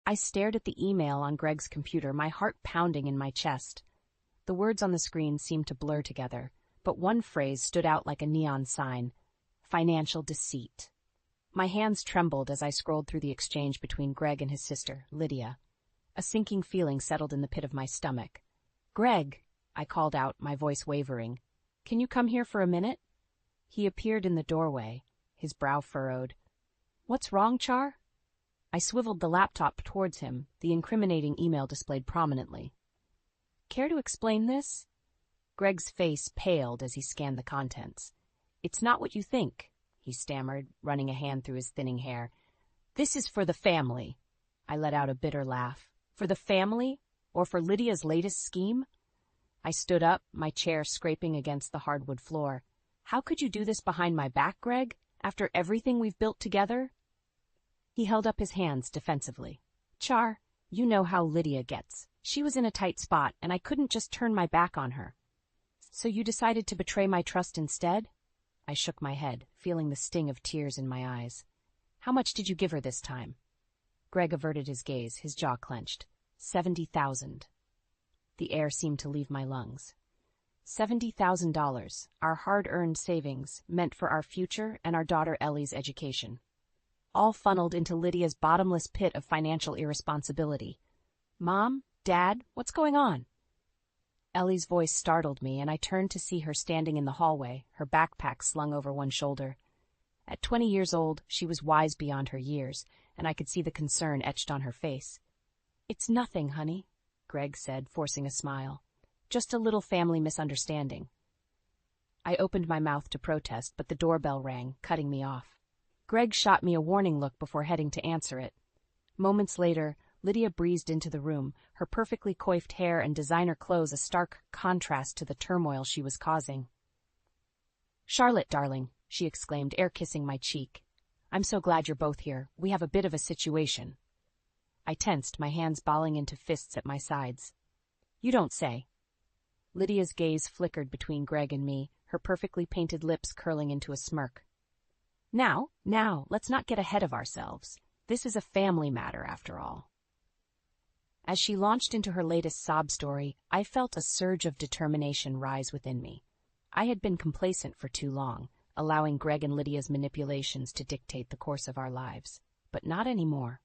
I stared at the email on Greg's computer, my heart pounding in my chest. The words on the screen seemed to blur together, but one phrase stood out like a neon sign: financial deceit. My hands trembled as I scrolled through the exchange between Greg and his sister, Lydia. A sinking feeling settled in the pit of my stomach. "Greg," I called out, my voice wavering. "Can you come here for a minute?" He appeared in the doorway, his brow furrowed. "What's wrong, Char?" I swiveled the laptop towards him, the incriminating email displayed prominently. "Care to explain this?" Greg's face paled as he scanned the contents. "It's not what you think," he stammered, running a hand through his thinning hair. "This is for the family." I let out a bitter laugh. "For the family? Or for Lydia's latest scheme?" I stood up, my chair scraping against the hardwood floor. "How could you do this behind my back, Greg? After everything we've built together?" He held up his hands defensively. "Char, you know how Lydia gets. She was in a tight spot, and I couldn't just turn my back on her." "So you decided to betray my trust instead?" I shook my head, feeling the sting of tears in my eyes. "How much did you give her this time?" Greg averted his gaze, his jaw clenched. 70,000. The air seemed to leave my lungs. $70,000, our hard-earned savings, meant for our future and our daughter Ellie's education. All funneled into Lydia's bottomless pit of financial irresponsibility. "Mom? Dad? What's going on?" Ellie's voice startled me, and I turned to see her standing in the hallway, her backpack slung over one shoulder. At 20 years old, she was wise beyond her years, and I could see the concern etched on her face. "It's nothing, honey," Greg said, forcing a smile. "Just a little family misunderstanding." I opened my mouth to protest, but the doorbell rang, cutting me off. Greg shot me a warning look before heading to answer it. Moments later, Lydia breezed into the room, her perfectly coiffed hair and designer clothes a stark contrast to the turmoil she was causing. "Charlotte, darling," she exclaimed, air-kissing my cheek. "I'm so glad you're both here. We have a bit of a situation." I tensed, my hands balling into fists at my sides. "You don't say." Lydia's gaze flickered between Greg and me, her perfectly painted lips curling into a smirk. Now, let's not get ahead of ourselves. This is a family matter, after all." As she launched into her latest sob story, I felt a surge of determination rise within me. I had been complacent for too long, allowing Greg and Lydia's manipulations to dictate the course of our lives. But not anymore.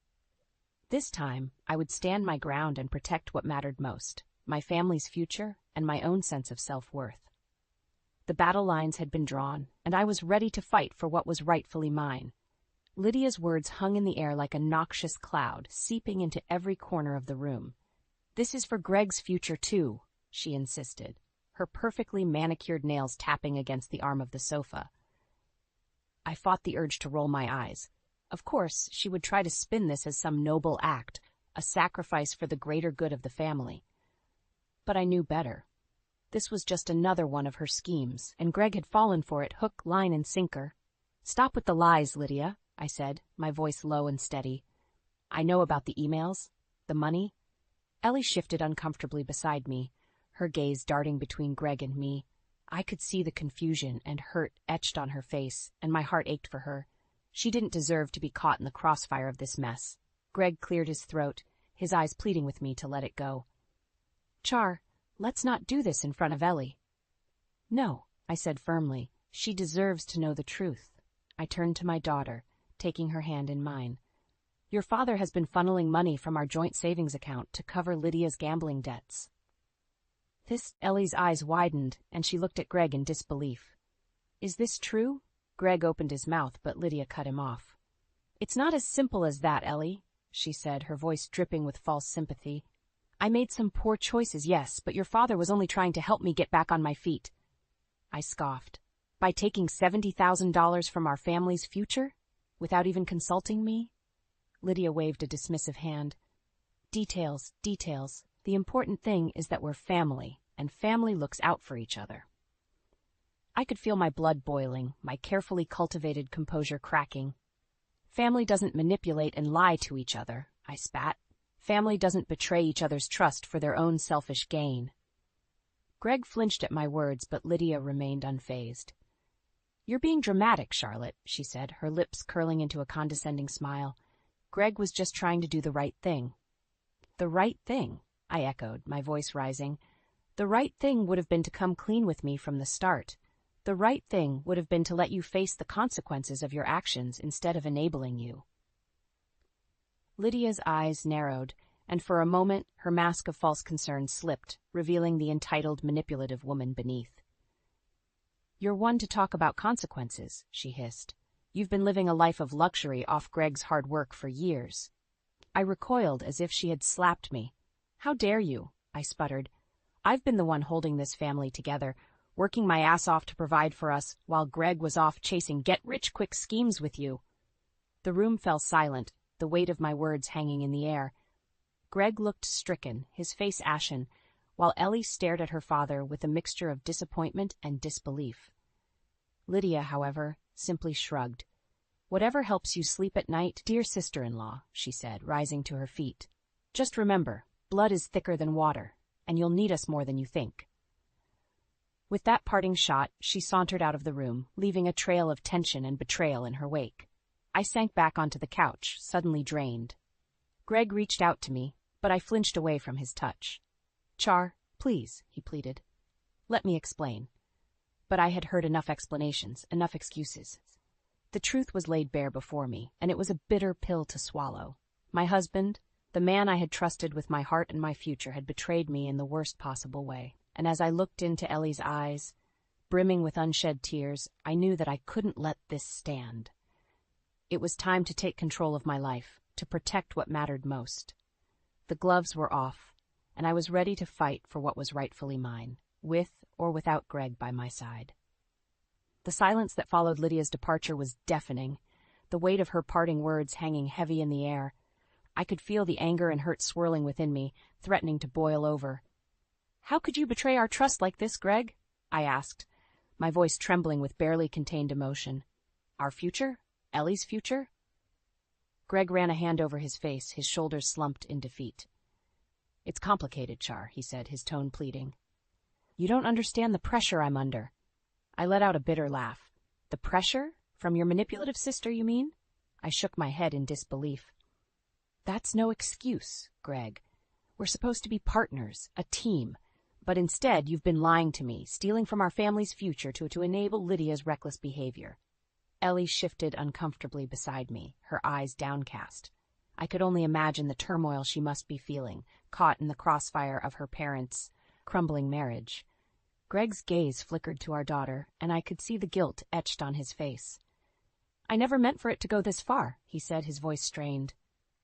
This time, I would stand my ground and protect what mattered most, my family's future and my own sense of self-worth. The battle lines had been drawn, and I was ready to fight for what was rightfully mine. Lydia's words hung in the air like a noxious cloud, seeping into every corner of the room. "This is for Greg's future, too," she insisted, her perfectly manicured nails tapping against the arm of the sofa. I fought the urge to roll my eyes. Of course, she would try to spin this as some noble act, a sacrifice for the greater good of the family. But I knew better. This was just another one of her schemes, and Greg had fallen for it hook, line, and sinker. "Stop with the lies, Lydia," I said, my voice low and steady. "I know about the emails, the money." Ellie shifted uncomfortably beside me, her gaze darting between Greg and me. I could see the confusion and hurt etched on her face, and my heart ached for her. She didn't deserve to be caught in the crossfire of this mess. Greg cleared his throat, his eyes pleading with me to let it go. "Char, let's not do this in front of Ellie." "No," I said firmly. "She deserves to know the truth." I turned to my daughter, taking her hand in mine. "Your father has been funneling money from our joint savings account to cover Lydia's gambling debts." Ellie's eyes widened, and she looked at Greg in disbelief. "Is this true?" Greg opened his mouth, but Lydia cut him off. "It's not as simple as that, Ellie," she said, her voice dripping with false sympathy. "I made some poor choices, yes, but your father was only trying to help me get back on my feet." I scoffed. "By taking $70,000 from our family's future? Without even consulting me?" Lydia waved a dismissive hand. Details. The important thing is that we're family, and family looks out for each other." I could feel my blood boiling, my carefully cultivated composure cracking. "Family doesn't manipulate and lie to each other," I spat. "Family doesn't betray each other's trust for their own selfish gain." Greg flinched at my words, but Lydia remained unfazed. "You're being dramatic, Charlotte," she said, her lips curling into a condescending smile. Greg was just trying to do the right thing. The right thing, I echoed, my voice rising. The right thing would have been to come clean with me from the start. The right thing would have been to let you face the consequences of your actions instead of enabling you. Lydia's eyes narrowed, and for a moment her mask of false concern slipped, revealing the entitled, manipulative woman beneath. "You're one to talk about consequences," she hissed. "You've been living a life of luxury off Greg's hard work for years." I recoiled as if she had slapped me. "How dare you?" I sputtered. "I've been the one holding this family together, working my ass off to provide for us, while Greg was off chasing get-rich-quick schemes with you." The room fell silent, the weight of my words hanging in the air. Greg looked stricken, his face ashen, while Ellie stared at her father with a mixture of disappointment and disbelief. Lydia, however, simply shrugged. "Whatever helps you sleep at night, dear sister-in-law," she said, rising to her feet. "Just remember, blood is thicker than water, and you'll need us more than you think." With that parting shot, she sauntered out of the room, leaving a trail of tension and betrayal in her wake. I sank back onto the couch, suddenly drained. Greg reached out to me, but I flinched away from his touch. "Char, please," he pleaded. "Let me explain." But I had heard enough explanations, enough excuses. The truth was laid bare before me, and it was a bitter pill to swallow. My husband, the man I had trusted with my heart and my future, had betrayed me in the worst possible way. And as I looked into Ellie's eyes, brimming with unshed tears, I knew that I couldn't let this stand. It was time to take control of my life, to protect what mattered most. The gloves were off, and I was ready to fight for what was rightfully mine, with or without Greg by my side. The silence that followed Lydia's departure was deafening, the weight of her parting words hanging heavy in the air. I could feel the anger and hurt swirling within me, threatening to boil over. "How could you betray our trust like this, Greg?" I asked, my voice trembling with barely contained emotion. "Our future? Ellie's future?" Greg ran a hand over his face, his shoulders slumped in defeat. "It's complicated, Char," he said, his tone pleading. "You don't understand the pressure I'm under." I let out a bitter laugh. "The pressure? From your manipulative sister, you mean?" I shook my head in disbelief. "That's no excuse, Greg. We're supposed to be partners, a team. But instead, you've been lying to me, stealing from our family's future to enable Lydia's reckless behavior." Ellie shifted uncomfortably beside me, her eyes downcast. I could only imagine the turmoil she must be feeling, caught in the crossfire of her parents' crumbling marriage. Greg's gaze flickered to our daughter, and I could see the guilt etched on his face. "I never meant for it to go this far," he said, his voice strained.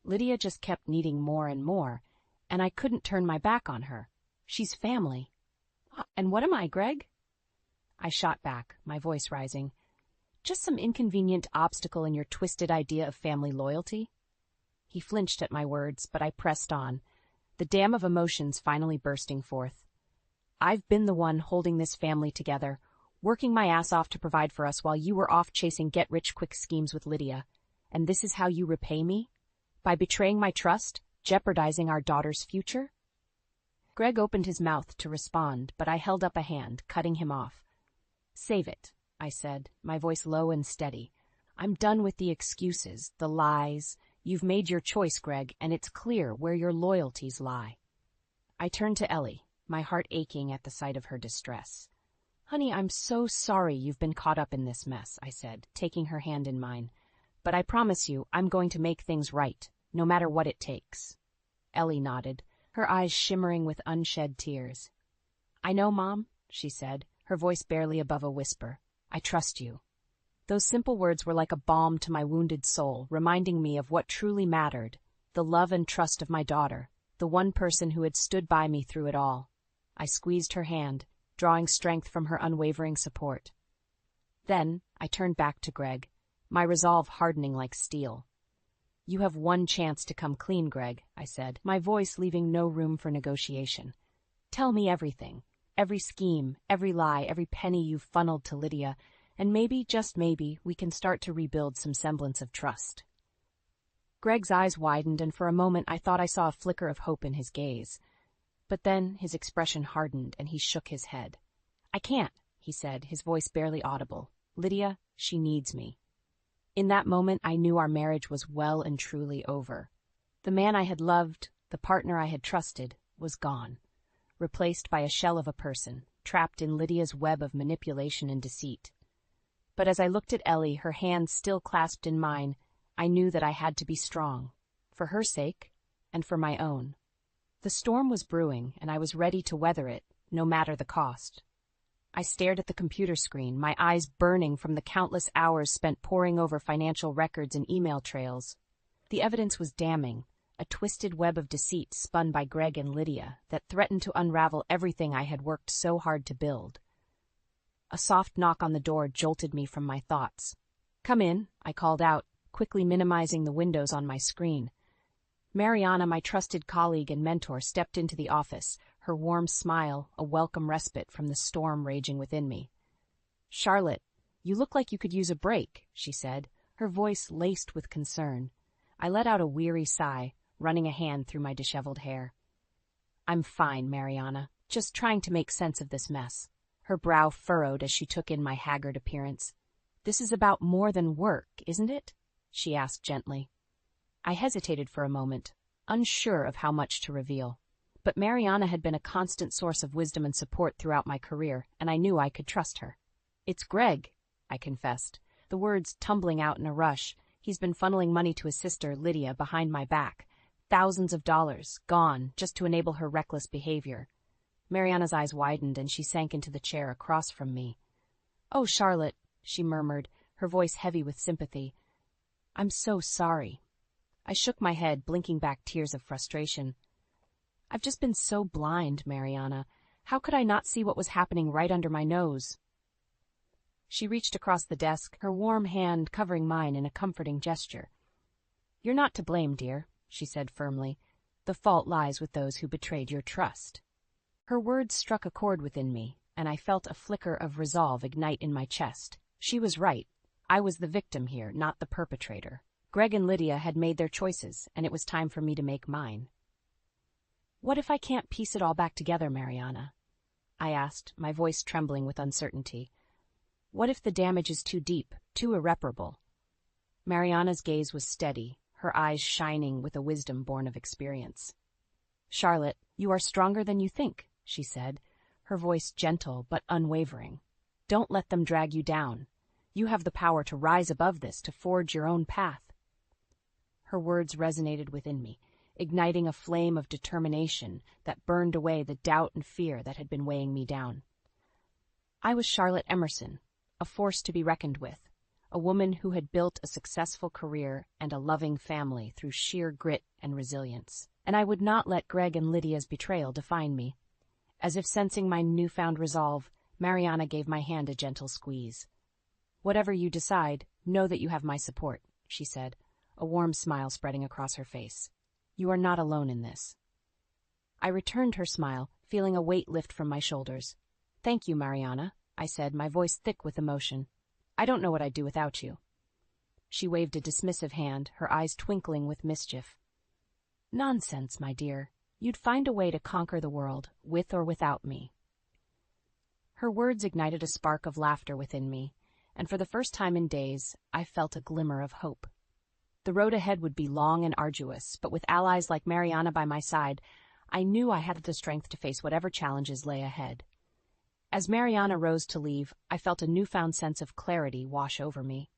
"Lydia just kept needing more and more, and I couldn't turn my back on her. She's family." "And what am I, Greg?" I shot back, my voice rising. "Just some inconvenient obstacle in your twisted idea of family loyalty?" He flinched at my words, but I pressed on, the dam of emotions finally bursting forth. "I've been the one holding this family together, working my ass off to provide for us while you were off chasing get-rich-quick schemes with Lydia. And this is how you repay me? By betraying my trust, jeopardizing our daughter's future?" Greg opened his mouth to respond, but I held up a hand, cutting him off. "Save it," I said, my voice low and steady. "I'm done with the excuses, the lies. You've made your choice, Greg, and it's clear where your loyalties lie." I turned to Ellie, my heart aching at the sight of her distress. "Honey, I'm so sorry you've been caught up in this mess," I said, taking her hand in mine. "But I promise you I'm going to make things right, no matter what it takes." Ellie nodded, her eyes shimmering with unshed tears. "I know, Mom," she said, her voice barely above a whisper. "I trust you." Those simple words were like a balm to my wounded soul, reminding me of what truly mattered, the love and trust of my daughter, the one person who had stood by me through it all. I squeezed her hand, drawing strength from her unwavering support. Then I turned back to Greg, my resolve hardening like steel. "You have one chance to come clean, Greg," I said, my voice leaving no room for negotiation. "Tell me everything, every scheme, every lie, every penny you've funneled to Lydia, and maybe, just maybe, we can start to rebuild some semblance of trust." Greg's eyes widened, and for a moment I thought I saw a flicker of hope in his gaze. But then his expression hardened, and he shook his head. "I can't," he said, his voice barely audible. "Lydia, she needs me." In that moment, I knew our marriage was well and truly over. The man I had loved, the partner I had trusted, was gone, replaced by a shell of a person, trapped in Lydia's web of manipulation and deceit. But as I looked at Ellie, her hands still clasped in mine, I knew that I had to be strong, for her sake and for my own. The storm was brewing, and I was ready to weather it, no matter the cost. I stared at the computer screen, my eyes burning from the countless hours spent poring over financial records and email trails. The evidence was damning, a twisted web of deceit spun by Greg and Lydia that threatened to unravel everything I had worked so hard to build. A soft knock on the door jolted me from my thoughts. "Come in," I called out, quickly minimizing the windows on my screen. Mariana, my trusted colleague and mentor, stepped into the office, her warm smile a welcome respite from the storm raging within me. "Charlotte, you look like you could use a break," she said, her voice laced with concern. I let out a weary sigh, running a hand through my disheveled hair. "I'm fine, Mariana, just trying to make sense of this mess." Her brow furrowed as she took in my haggard appearance. "This is about more than work, isn't it?" she asked gently. I hesitated for a moment, unsure of how much to reveal. But Mariana had been a constant source of wisdom and support throughout my career, and I knew I could trust her. "It's Greg," I confessed, the words tumbling out in a rush. "He's been funneling money to his sister, Lydia, behind my back. Thousands of dollars, gone, just to enable her reckless behavior." Mariana's eyes widened, and she sank into the chair across from me. "Oh, Charlotte," she murmured, her voice heavy with sympathy. "I'm so sorry." I shook my head, blinking back tears of frustration. "I've just been so blind, Mariana. How could I not see what was happening right under my nose?" She reached across the desk, her warm hand covering mine in a comforting gesture. "You're not to blame, dear," she said firmly. "The fault lies with those who betrayed your trust." Her words struck a chord within me, and I felt a flicker of resolve ignite in my chest. She was right. I was the victim here, not the perpetrator. Greg and Lydia had made their choices, and it was time for me to make mine. "What if I can't piece it all back together, Mariana?" I asked, my voice trembling with uncertainty. "What if the damage is too deep, too irreparable?" Mariana's gaze was steady, her eyes shining with a wisdom born of experience. "Charlotte, you are stronger than you think," she said, her voice gentle but unwavering. "Don't let them drag you down. You have the power to rise above this, to forge your own path." Her words resonated within me, igniting a flame of determination that burned away the doubt and fear that had been weighing me down. I was Charlotte Emerson, a force to be reckoned with, a woman who had built a successful career and a loving family through sheer grit and resilience. And I would not let Greg and Lydia's betrayal define me. As if sensing my newfound resolve, Mariana gave my hand a gentle squeeze. "Whatever you decide, know that you have my support," she said, a warm smile spreading across her face. "You are not alone in this." I returned her smile, feeling a weight lift from my shoulders. "Thank you, Mariana," I said, my voice thick with emotion. "I don't know what I'd do without you." She waved a dismissive hand, her eyes twinkling with mischief. "Nonsense, my dear. You'd find a way to conquer the world, with or without me." Her words ignited a spark of laughter within me, and for the first time in days, I felt a glimmer of hope. The road ahead would be long and arduous, but with allies like Mariana by my side, I knew I had the strength to face whatever challenges lay ahead. As Mariana rose to leave, I felt a newfound sense of clarity wash over me.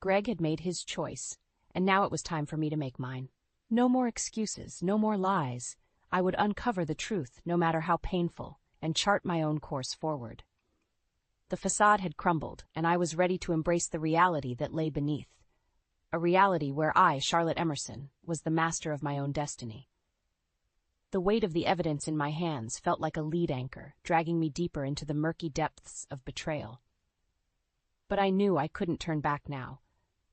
Greg had made his choice, and now it was time for me to make mine. No more excuses, no more lies. I would uncover the truth, no matter how painful, and chart my own course forward. The facade had crumbled, and I was ready to embrace the reality that lay beneath. A reality where I, Charlotte Emerson, was the master of my own destiny. The weight of the evidence in my hands felt like a lead anchor, dragging me deeper into the murky depths of betrayal. But I knew I couldn't turn back now,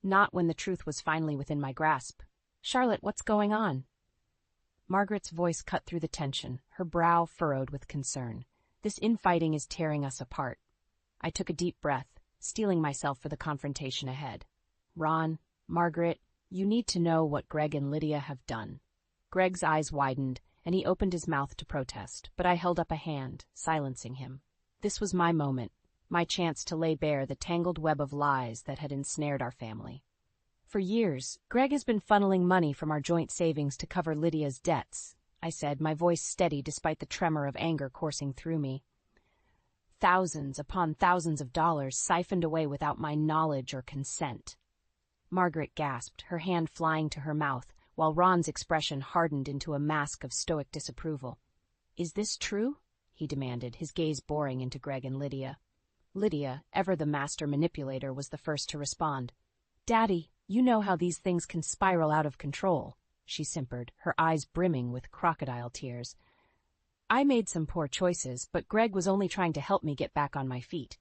not when the truth was finally within my grasp. "Charlotte, what's going on?" Margaret's voice cut through the tension, her brow furrowed with concern. "This infighting is tearing us apart." I took a deep breath, steeling myself for the confrontation ahead. "Ron, Margaret, you need to know what Greg and Lydia have done." Greg's eyes widened, and he opened his mouth to protest, but I held up a hand, silencing him. This was my moment, my chance to lay bare the tangled web of lies that had ensnared our family. For years, Greg has been funneling money from our joint savings to cover Lydia's debts, I said, my voice steady despite the tremor of anger coursing through me. Thousands upon thousands of dollars siphoned away without my knowledge or consent. Margaret gasped, her hand flying to her mouth, while Ron's expression hardened into a mask of stoic disapproval. "Is this true?" he demanded, his gaze boring into Greg and Lydia. Lydia, ever the master manipulator, was the first to respond. "Daddy, you know how these things can spiral out of control," she simpered, her eyes brimming with crocodile tears. "I made some poor choices, but Greg was only trying to help me get back on my feet."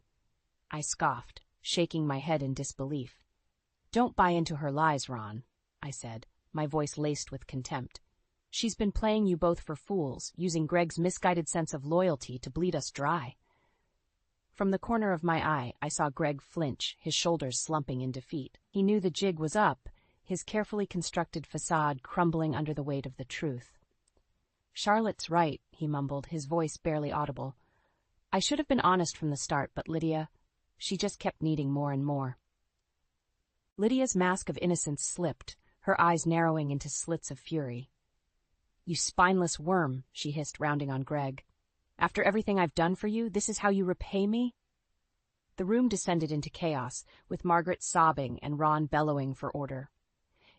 I scoffed, shaking my head in disbelief. "Don't buy into her lies, Ron," I said, my voice laced with contempt. "She's been playing you both for fools, using Greg's misguided sense of loyalty to bleed us dry." From the corner of my eye, I saw Greg flinch, his shoulders slumping in defeat. He knew the jig was up, his carefully constructed facade crumbling under the weight of the truth. "Charlotte's right," he mumbled, his voice barely audible. "I should have been honest from the start, but Lydia, she just kept needing more and more." Lydia's mask of innocence slipped, her eyes narrowing into slits of fury. "You spineless worm," she hissed, rounding on Greg. "After everything I've done for you, this is how you repay me?" The room descended into chaos, with Margaret sobbing and Ron bellowing for order.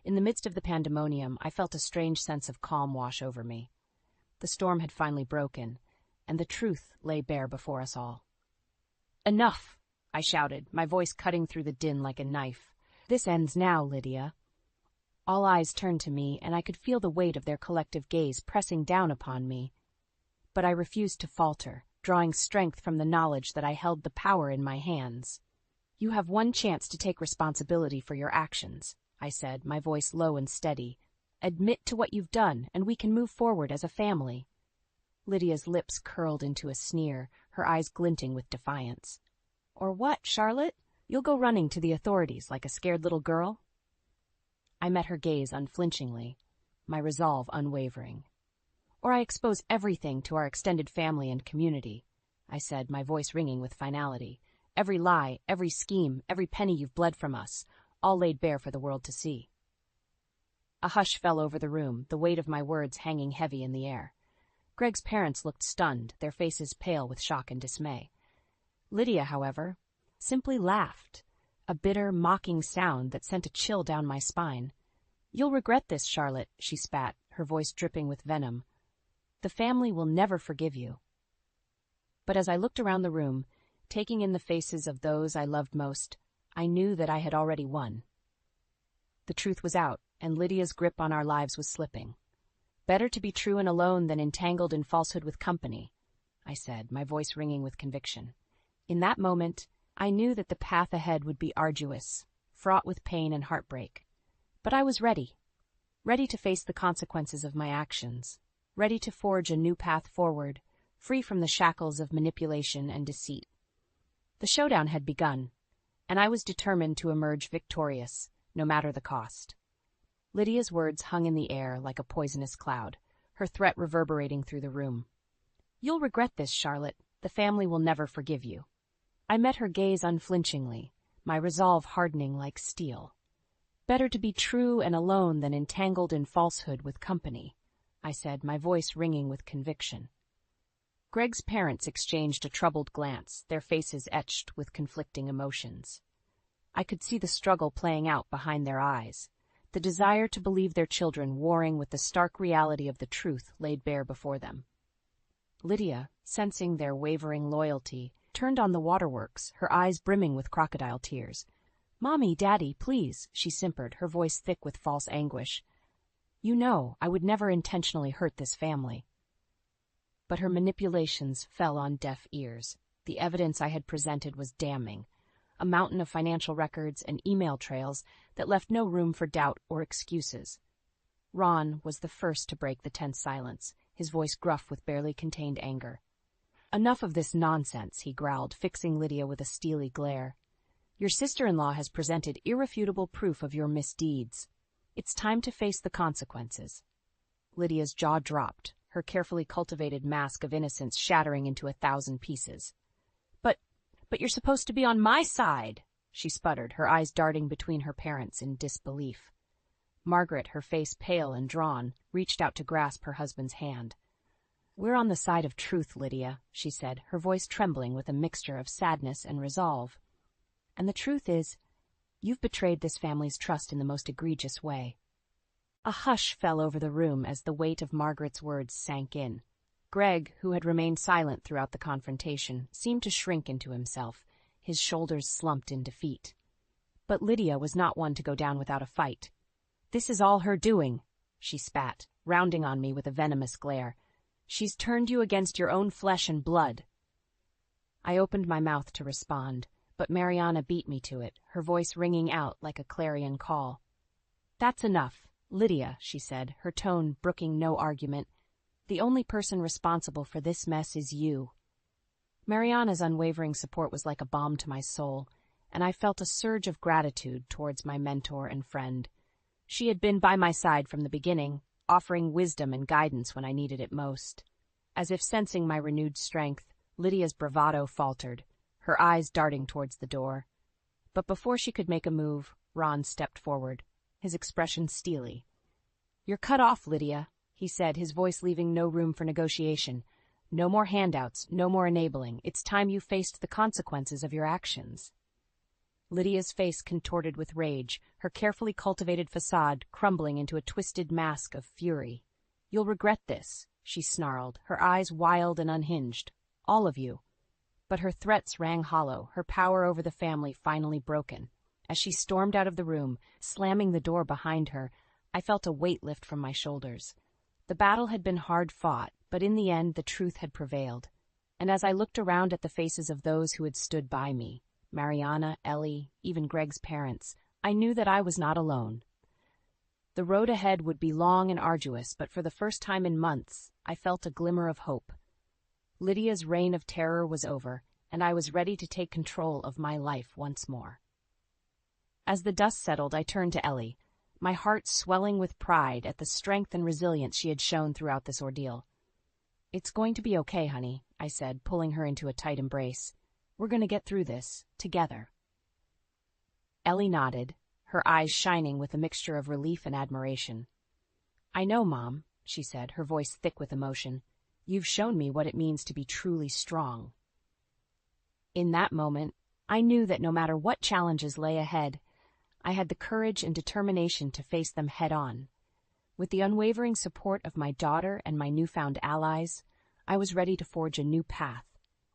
In the midst of the pandemonium, I felt a strange sense of calm wash over me. The storm had finally broken, and the truth lay bare before us all. "Enough!" I shouted, my voice cutting through the din like a knife. "This ends now, Lydia." All eyes turned to me, and I could feel the weight of their collective gaze pressing down upon me. But I refused to falter, drawing strength from the knowledge that I held the power in my hands. "You have one chance to take responsibility for your actions," I said, my voice low and steady. "Admit to what you've done, and we can move forward as a family." Lydia's lips curled into a sneer, her eyes glinting with defiance. "Or what, Charlotte? You'll go running to the authorities like a scared little girl?" I met her gaze unflinchingly, my resolve unwavering. "Or I expose everything to our extended family and community," I said, my voice ringing with finality. "Every lie, every scheme, every penny you've bled from us, all laid bare for the world to see." A hush fell over the room, the weight of my words hanging heavy in the air. Greg's parents looked stunned, their faces pale with shock and dismay. Lydia, however, simply laughed, a bitter, mocking sound that sent a chill down my spine. "You'll regret this, Charlotte," she spat, her voice dripping with venom. "The family will never forgive you." But as I looked around the room, taking in the faces of those I loved most, I knew that I had already won. The truth was out, and Lydia's grip on our lives was slipping. "Better to be true and alone than entangled in falsehood with company," I said, my voice ringing with conviction. In that moment, I knew that the path ahead would be arduous, fraught with pain and heartbreak. But I was ready to face the consequences of my actions, ready to forge a new path forward, free from the shackles of manipulation and deceit. The showdown had begun, and I was determined to emerge victorious, no matter the cost. Lydia's words hung in the air like a poisonous cloud, her threat reverberating through the room. "You'll regret this, Charlotte. The family will never forgive you." I met her gaze unflinchingly, my resolve hardening like steel. "Better to be true and alone than entangled in falsehood with company," I said, my voice ringing with conviction. Greg's parents exchanged a troubled glance, their faces etched with conflicting emotions. I could see the struggle playing out behind their eyes, the desire to believe their children warring with the stark reality of the truth laid bare before them. Lydia, sensing their wavering loyalty, turned on the waterworks, her eyes brimming with crocodile tears. "Mommy, Daddy, please," she simpered, her voice thick with false anguish. "You know, I would never intentionally hurt this family." But her manipulations fell on deaf ears. The evidence I had presented was damning, a mountain of financial records and email trails that left no room for doubt or excuses. Ron was the first to break the tense silence, his voice gruff with barely contained anger. "Enough of this nonsense," he growled, fixing Lydia with a steely glare. "Your sister-in-law has presented irrefutable proof of your misdeeds. It's time to face the consequences." Lydia's jaw dropped, her carefully cultivated mask of innocence shattering into 1,000 pieces. But But you're supposed to be on my side, she sputtered, her eyes darting between her parents in disbelief. Margaret, her face pale and drawn, reached out to grasp her husband's hand. We're on the side of truth, Lydia, she said, her voice trembling with a mixture of sadness and resolve. And the truth is, you've betrayed this family's trust in the most egregious way. A hush fell over the room as the weight of Margaret's words sank in. Greg, who had remained silent throughout the confrontation, seemed to shrink into himself, his shoulders slumped in defeat. But Lydia was not one to go down without a fight. This is all her doing, she spat, rounding on me with a venomous glare. She's turned you against your own flesh and blood. I opened my mouth to respond, but Mariana beat me to it, her voice ringing out like a clarion call. That's enough, Lydia, she said, her tone brooking no argument. The only person responsible for this mess is you. Mariana's unwavering support was like a balm to my soul, and I felt a surge of gratitude towards my mentor and friend. She had been by my side from the beginning, offering wisdom and guidance when I needed it most. As if sensing my renewed strength, Lydia's bravado faltered, her eyes darting towards the door. But before she could make a move, Ron stepped forward, his expression steely. You're cut off, Lydia, he said, his voice leaving no room for negotiation. No more handouts, no more enabling. It's time you faced the consequences of your actions. Lydia's face contorted with rage, her carefully cultivated facade crumbling into a twisted mask of fury. You'll regret this, she snarled, her eyes wild and unhinged. All of you. But her threats rang hollow, her power over the family finally broken. As she stormed out of the room, slamming the door behind her, I felt a weight lift from my shoulders. The battle had been hard fought, but in the end the truth had prevailed. And as I looked around at the faces of those who had stood by me, Mariana, Ellie, even Greg's parents, I knew that I was not alone. The road ahead would be long and arduous, but for the first time in months, I felt a glimmer of hope. Lydia's reign of terror was over, and I was ready to take control of my life once more. As the dust settled, I turned to Ellie, my heart swelling with pride at the strength and resilience she had shown throughout this ordeal. It's going to be okay, honey, I said, pulling her into a tight embrace. We're going to get through this, together. Ellie nodded, her eyes shining with a mixture of relief and admiration. I know, Mom, she said, her voice thick with emotion. You've shown me what it means to be truly strong. In that moment, I knew that no matter what challenges lay ahead, I had the courage and determination to face them head-on. With the unwavering support of my daughter and my newfound allies, I was ready to forge a new path,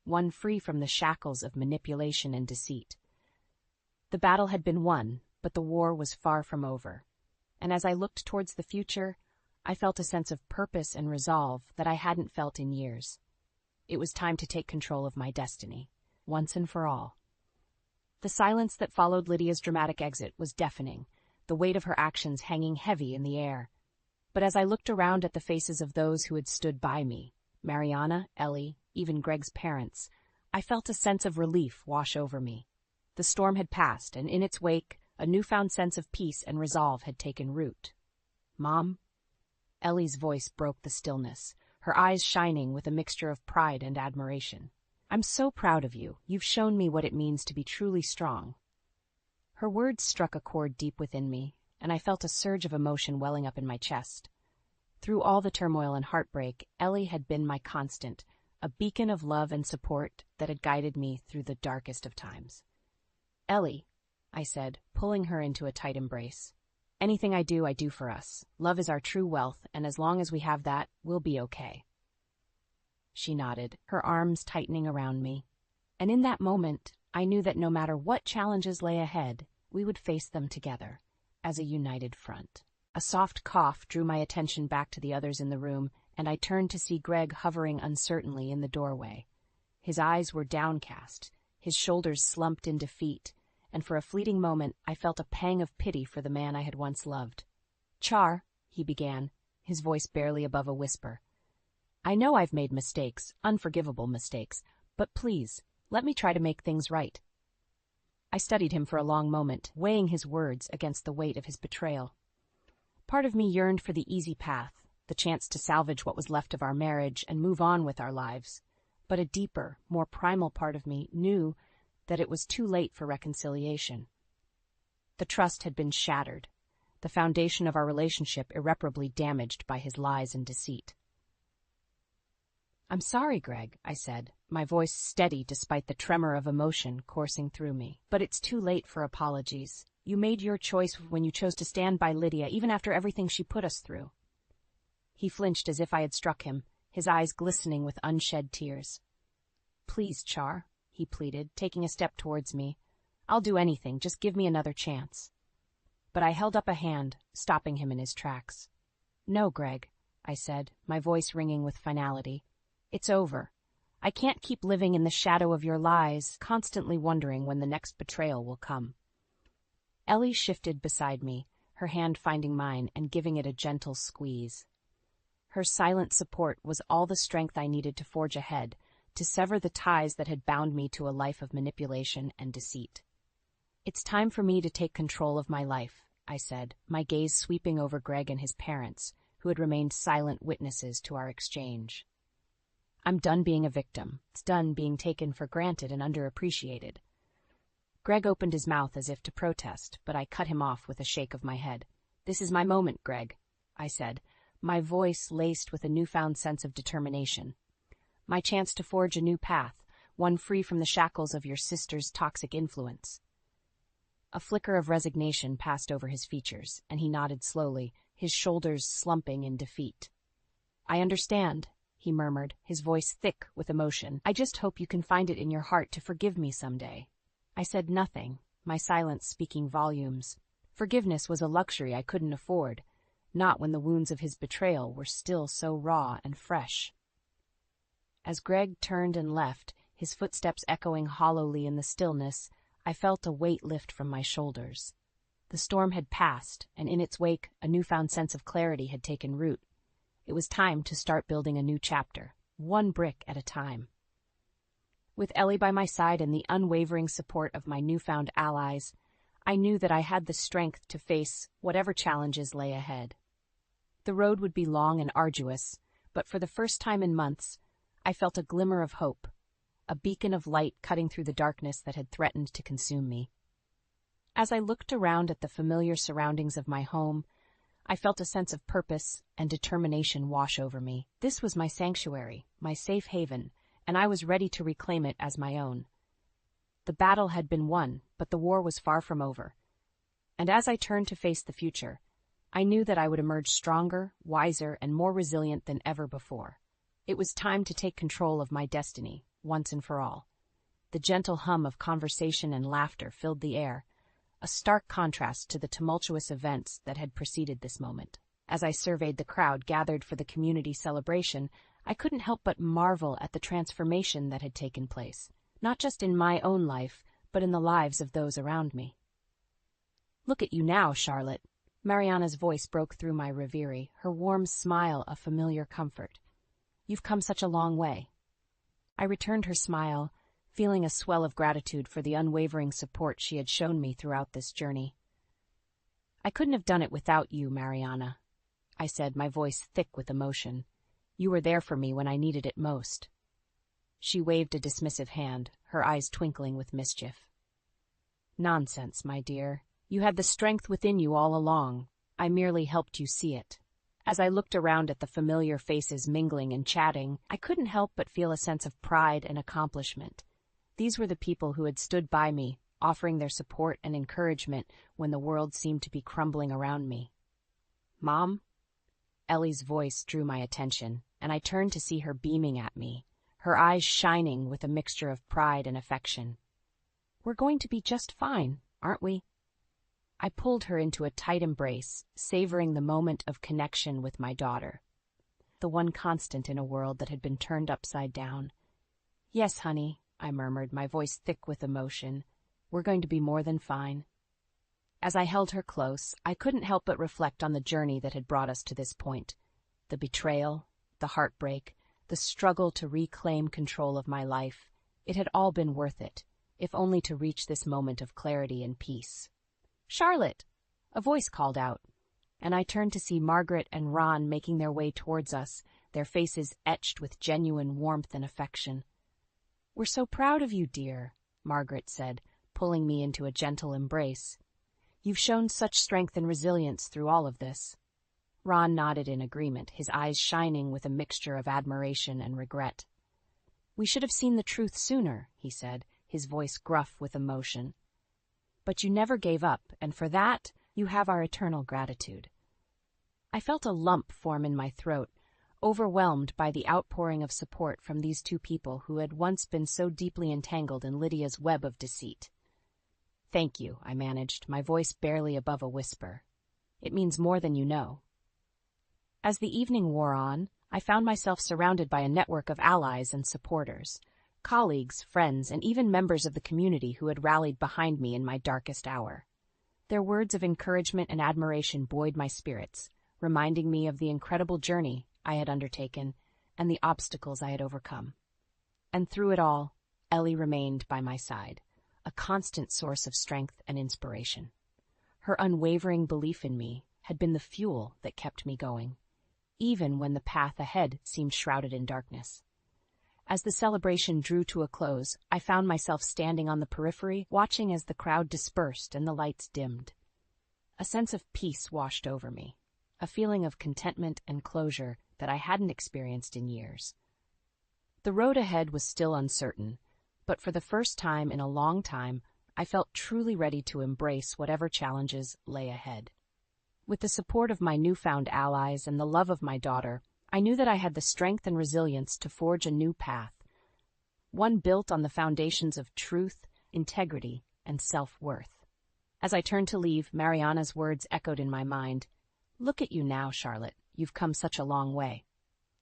one free from the shackles of manipulation and deceit. The battle had been won, but the war was far from over. And as I looked towards the future, I felt a sense of purpose and resolve that I hadn't felt in years. It was time to take control of my destiny, once and for all. The silence that followed Lydia's dramatic exit was deafening, the weight of her actions hanging heavy in the air. But as I looked around at the faces of those who had stood by me, Mariana, Ellie, even Greg's parents, I felt a sense of relief wash over me. The storm had passed, and in its wake, a newfound sense of peace and resolve had taken root. Mom? Ellie's voice broke the stillness, her eyes shining with a mixture of pride and admiration. I'm so proud of you. You've shown me what it means to be truly strong. Her words struck a chord deep within me, and I felt a surge of emotion welling up in my chest. Through all the turmoil and heartbreak, Ellie had been my constant, a beacon of love and support that had guided me through the darkest of times. Ellie, I said, pulling her into a tight embrace. Anything I do for us. Love is our true wealth, and as long as we have that, we'll be okay. She nodded, her arms tightening around me. And in that moment, I knew that no matter what challenges lay ahead, we would face them together, as a united front. A soft cough drew my attention back to the others in the room, and I turned to see Greg hovering uncertainly in the doorway. His eyes were downcast, his shoulders slumped in defeat, and for a fleeting moment I felt a pang of pity for the man I had once loved. Char, he began, his voice barely above a whisper. I know I've made mistakes, unforgivable mistakes, but please, let me try to make things right. I studied him for a long moment, weighing his words against the weight of his betrayal. Part of me yearned for the easy path, the chance to salvage what was left of our marriage and move on with our lives. But a deeper, more primal part of me knew that it was too late for reconciliation. The trust had been shattered, the foundation of our relationship irreparably damaged by his lies and deceit. "I'm sorry, Greg," I said, my voice steady despite the tremor of emotion coursing through me. "But it's too late for apologies. You made your choice when you chose to stand by Lydia, even after everything she put us through." He flinched as if I had struck him, his eyes glistening with unshed tears. "Please, Char," he pleaded, taking a step towards me. "I'll do anything, just give me another chance." But I held up a hand, stopping him in his tracks. "No, Greg," I said, my voice ringing with finality. "It's over. I can't keep living in the shadow of your lies, constantly wondering when the next betrayal will come." Ellie shifted beside me, her hand finding mine and giving it a gentle squeeze. Her silent support was all the strength I needed to forge ahead, to sever the ties that had bound me to a life of manipulation and deceit. "It's time for me to take control of my life," I said, my gaze sweeping over Greg and his parents, who had remained silent witnesses to our exchange. "I'm done being a victim. It's done being taken for granted and underappreciated." Greg opened his mouth as if to protest, but I cut him off with a shake of my head. "This is my moment, Greg," I said, my voice laced with a newfound sense of determination. "My chance to forge a new path, one free from the shackles of your sister's toxic influence." A flicker of resignation passed over his features, and he nodded slowly, his shoulders slumping in defeat. "I understand," he murmured, his voice thick with emotion. "I just hope you can find it in your heart to forgive me someday." I said nothing, my silence speaking volumes. Forgiveness was a luxury I couldn't afford, not when the wounds of his betrayal were still so raw and fresh. As Greg turned and left, his footsteps echoing hollowly in the stillness, I felt a weight lift from my shoulders. The storm had passed, and in its wake, a newfound sense of clarity had taken root. It was time to start building a new chapter, one brick at a time. With Ellie by my side and the unwavering support of my newfound allies, I knew that I had the strength to face whatever challenges lay ahead. The road would be long and arduous, but for the first time in months, I felt a glimmer of hope, a beacon of light cutting through the darkness that had threatened to consume me. As I looked around at the familiar surroundings of my home, I felt a sense of purpose and determination wash over me. This was my sanctuary, my safe haven, and I was ready to reclaim it as my own. The battle had been won, but the war was far from over. And as I turned to face the future, I knew that I would emerge stronger, wiser, and more resilient than ever before. It was time to take control of my destiny, once and for all. The gentle hum of conversation and laughter filled the air, a stark contrast to the tumultuous events that had preceded this moment. As I surveyed the crowd gathered for the community celebration, I couldn't help but marvel at the transformation that had taken place, not just in my own life, but in the lives of those around me. "Look at you now, Charlotte." Mariana's voice broke through my reverie, her warm smile a familiar comfort. "You've come such a long way." I returned her smile, feeling a swell of gratitude for the unwavering support she had shown me throughout this journey. "I couldn't have done it without you, Mariana," I said, my voice thick with emotion. "You were there for me when I needed it most." She waved a dismissive hand, her eyes twinkling with mischief. "Nonsense, my dear. You had the strength within you all along. I merely helped you see it." As I looked around at the familiar faces mingling and chatting, I couldn't help but feel a sense of pride and accomplishment. These were the people who had stood by me, offering their support and encouragement when the world seemed to be crumbling around me. "Mom?" Ellie's voice drew my attention, and I turned to see her beaming at me, her eyes shining with a mixture of pride and affection. "We're going to be just fine, aren't we?" I pulled her into a tight embrace, savoring the moment of connection with my daughter, the one constant in a world that had been turned upside down. "Yes, honey," I murmured, my voice thick with emotion. "We're going to be more than fine." As I held her close, I couldn't help but reflect on the journey that had brought us to this point. The betrayal, the heartbreak, the struggle to reclaim control of my life. It had all been worth it, if only to reach this moment of clarity and peace. "Charlotte!" a voice called out, and I turned to see Margaret and Ron making their way towards us, their faces etched with genuine warmth and affection. "We're so proud of you, dear," Margaret said, pulling me into a gentle embrace. "You've shown such strength and resilience through all of this." Ron nodded in agreement, his eyes shining with a mixture of admiration and regret. "We should have seen the truth sooner," he said, his voice gruff with emotion. "But you never gave up, and for that, you have our eternal gratitude." I felt a lump form in my throat, overwhelmed by the outpouring of support from these two people who had once been so deeply entangled in Lydia's web of deceit. "Thank you," I managed, my voice barely above a whisper. "It means more than you know." As the evening wore on, I found myself surrounded by a network of allies and supporters, colleagues, friends, and even members of the community who had rallied behind me in my darkest hour. Their words of encouragement and admiration buoyed my spirits, reminding me of the incredible journey I had undertaken and the obstacles I had overcome. And through it all, Ellie remained by my side, a constant source of strength and inspiration. Her unwavering belief in me had been the fuel that kept me going, even when the path ahead seemed shrouded in darkness. As the celebration drew to a close, I found myself standing on the periphery, watching as the crowd dispersed and the lights dimmed. A sense of peace washed over me, a feeling of contentment and closure that I hadn't experienced in years. The road ahead was still uncertain, but for the first time in a long time, I felt truly ready to embrace whatever challenges lay ahead. With the support of my newfound allies and the love of my daughter, I knew that I had the strength and resilience to forge a new path, one built on the foundations of truth, integrity, and self-worth. As I turned to leave, Mariana's words echoed in my mind. "Look at you now, Charlotte. You've come such a long way."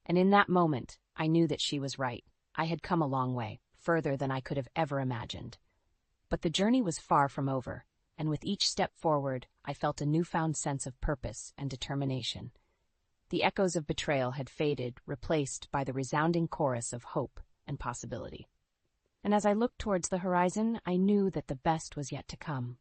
And in that moment, I knew that she was right. I had come a long way, further than I could have ever imagined. But the journey was far from over, and with each step forward, I felt a newfound sense of purpose and determination. The echoes of betrayal had faded, replaced by the resounding chorus of hope and possibility. And as I looked towards the horizon, I knew that the best was yet to come.